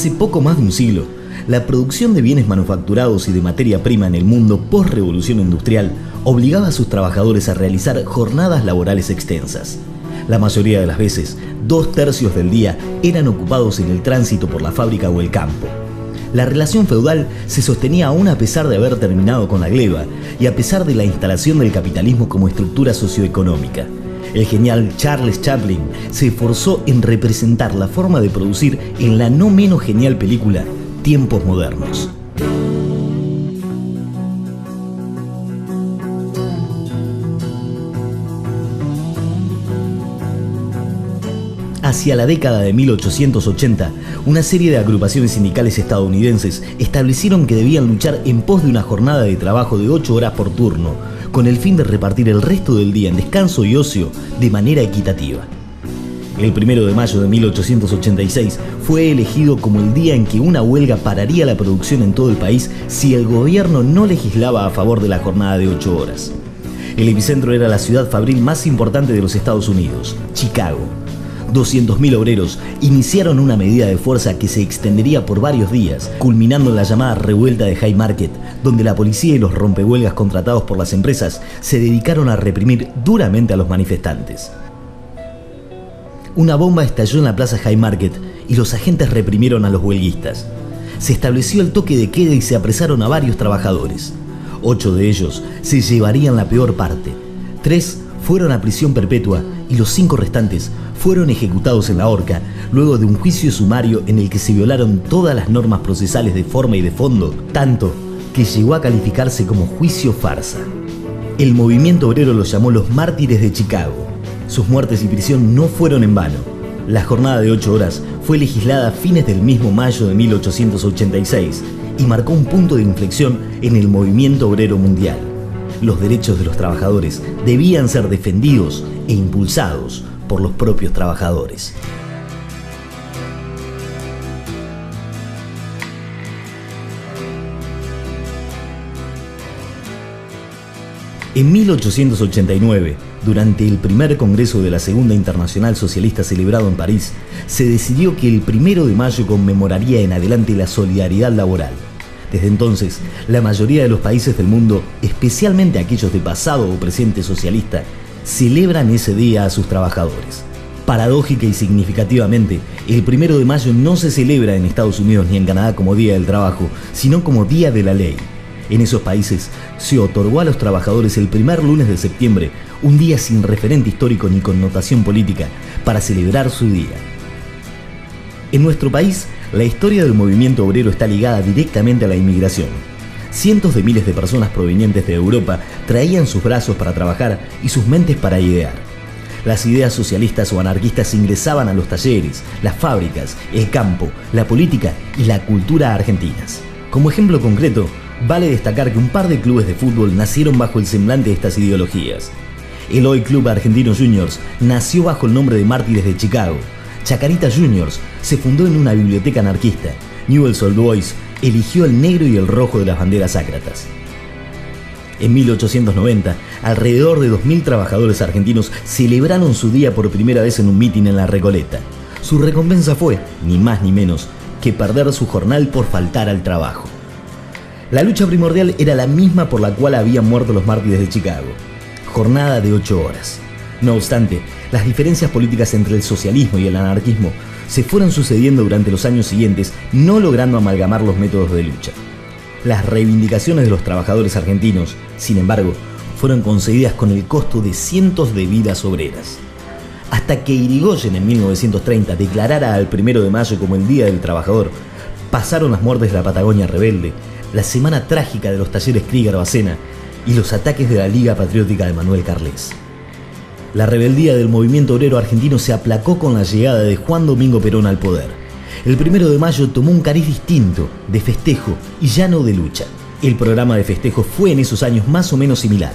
Hace poco más de un siglo, la producción de bienes manufacturados y de materia prima en el mundo post-revolución industrial obligaba a sus trabajadores a realizar jornadas laborales extensas. La mayoría de las veces, 2/3 del día eran ocupados en el tránsito por la fábrica o el campo. La relación feudal se sostenía aún a pesar de haber terminado con la gleba y a pesar de la instalación del capitalismo como estructura socioeconómica. El genial Charles Chaplin se esforzó en representar la forma de producir en la no menos genial película Tiempos Modernos. Hacia la década de 1880, una serie de agrupaciones sindicales estadounidenses establecieron que debían luchar en pos de una jornada de trabajo de 8 horas por turno, con el fin de repartir el resto del día en descanso y ocio de manera equitativa. El 1 de mayo de 1886 fue elegido como el día en que una huelga pararía la producción en todo el país si el gobierno no legislaba a favor de la jornada de 8 horas. El epicentro era la ciudad fabril más importante de los Estados Unidos, Chicago. 200.000 obreros iniciaron una medida de fuerza que se extendería por varios días, culminando en la llamada revuelta de Haymarket, donde la policía y los rompehuelgas contratados por las empresas se dedicaron a reprimir duramente a los manifestantes. Una bomba estalló en la plaza Haymarket y los agentes reprimieron a los huelguistas. Se estableció el toque de queda y se apresaron a varios trabajadores. 8 de ellos se llevarían la peor parte. 3 fueron a prisión perpetua y los 5 restantes fueron ejecutados en la horca luego de un juicio sumario en el que se violaron todas las normas procesales de forma y de fondo, tanto que llegó a calificarse como juicio farsa. El movimiento obrero los llamó los mártires de Chicago. Sus muertes y prisión no fueron en vano. La jornada de 8 horas fue legislada a fines del mismo mayo de 1886 y marcó un punto de inflexión en el movimiento obrero mundial. Los derechos de los trabajadores debían ser defendidos e impulsados por los propios trabajadores. En 1889, durante el primer congreso de la Segunda Internacional Socialista celebrado en París, se decidió que el 1 de mayo conmemoraría en adelante la solidaridad laboral. Desde entonces, la mayoría de los países del mundo, especialmente aquellos de pasado o presente socialista, celebran ese día a sus trabajadores. Paradójica y significativamente, el 1 de mayo no se celebra en Estados Unidos ni en Canadá como Día del Trabajo, sino como Día de la Ley. En esos países se otorgó a los trabajadores el primer lunes de septiembre, un día sin referente histórico ni connotación política, para celebrar su día. En nuestro país, la historia del movimiento obrero está ligada directamente a la inmigración. Cientos de miles de personas provenientes de Europa traían sus brazos para trabajar y sus mentes para idear. Las ideas socialistas o anarquistas ingresaban a los talleres, las fábricas, el campo, la política y la cultura argentinas. Como ejemplo concreto, vale destacar que un par de clubes de fútbol nacieron bajo el semblante de estas ideologías. El hoy Club Argentino Juniors nació bajo el nombre de Mártires de Chicago. Chacarita Juniors se fundó en una biblioteca anarquista. Newell's Old Boys eligió el negro y el rojo de las banderas ácratas. En 1890, alrededor de 2.000 trabajadores argentinos celebraron su día por primera vez en un mitin en La Recoleta. Su recompensa fue, ni más ni menos, que perder su jornal por faltar al trabajo. La lucha primordial era la misma por la cual habían muerto los mártires de Chicago: jornada de 8 horas. No obstante, las diferencias políticas entre el socialismo y el anarquismo se fueron sucediendo durante los años siguientes, no logrando amalgamar los métodos de lucha. Las reivindicaciones de los trabajadores argentinos, sin embargo, fueron concedidas con el costo de cientos de vidas obreras. Hasta que Irigoyen en 1930 declarara al 1 de mayo como el Día del Trabajador, pasaron las muertes de la Patagonia Rebelde, la semana trágica de los talleres Krieger-Bacena y los ataques de la Liga Patriótica de Manuel Carles. La rebeldía del movimiento obrero argentino se aplacó con la llegada de Juan Domingo Perón al poder. El 1 de mayo tomó un cariz distinto, de festejo y ya no de lucha. El programa de festejo fue en esos años más o menos similar.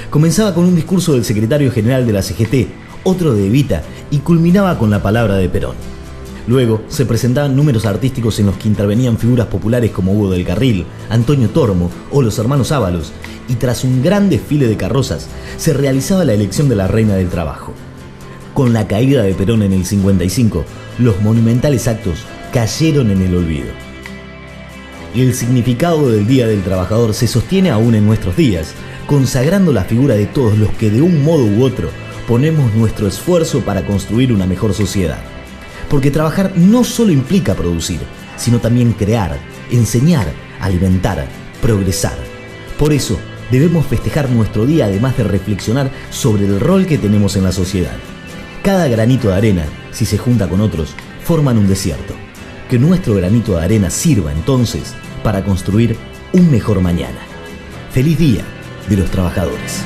Comenzaba con un discurso del secretario general de la CGT, otro de Evita, y culminaba con la palabra de Perón. Luego se presentaban números artísticos en los que intervenían figuras populares como Hugo del Carril, Antonio Tormo o los hermanos Ábalos, y tras un gran desfile de carrozas se realizaba la elección de la Reina del Trabajo. Con la caída de Perón en el 55, los monumentales actos cayeron en el olvido. El significado del Día del Trabajador se sostiene aún en nuestros días, consagrando la figura de todos los que de un modo u otro ponemos nuestro esfuerzo para construir una mejor sociedad. Porque trabajar no solo implica producir, sino también crear, enseñar, alimentar, progresar. Por eso, debemos festejar nuestro día además de reflexionar sobre el rol que tenemos en la sociedad. Cada granito de arena, si se junta con otros, forman un desierto. Que nuestro granito de arena sirva entonces para construir un mejor mañana. ¡Feliz Día de los Trabajadores!